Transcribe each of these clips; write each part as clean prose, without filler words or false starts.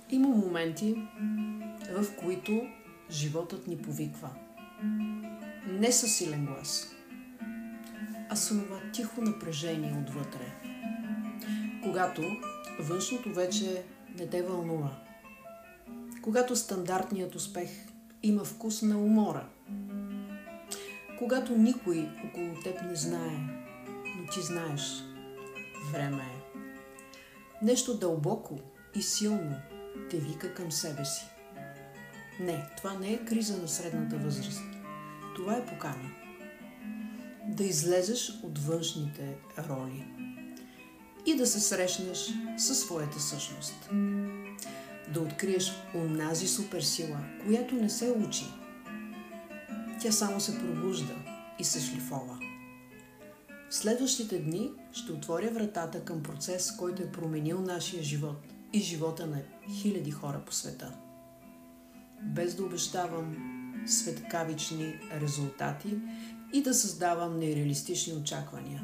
Има моменти, в които животът ни повиква. Не със силен глас, а с това тихо напрежение отвътре. Когато външното вече не те вълнува. Когато стандартният успех има вкус на умора. Когато никой около теб не знае, но ти знаеш. Време е. Нещо дълбоко и силно те вика към себе си. Не, това не е криза на средната възраст. Това е покана. Да излезеш от външните роли и да се срещнеш със своята същност. Да откриеш онази суперсила, която не се учи. Тя само се пробужда и се шлифова. В следващите дни ще отворя вратата към процес, който е променил нашия живот и живота на хиляди хора по света. Без да обещавам светкавични резултати и да създавам нереалистични очаквания.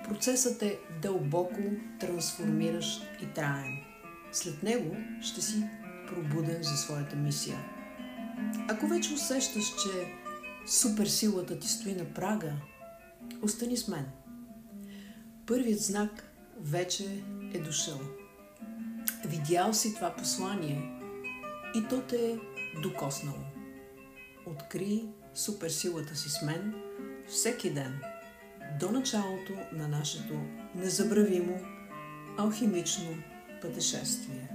Процесът е дълбоко трансформиращ и траен. След него ще си пробуден за своята мисия. Ако вече усещаш, че суперсилата ти стои на прага, остани с мен. Първият знак вече е дошъл. Видял си това послание и то те е докоснало. Откри суперсилата си с мен всеки ден до началото на нашето незабравимо алхимично пътешествие.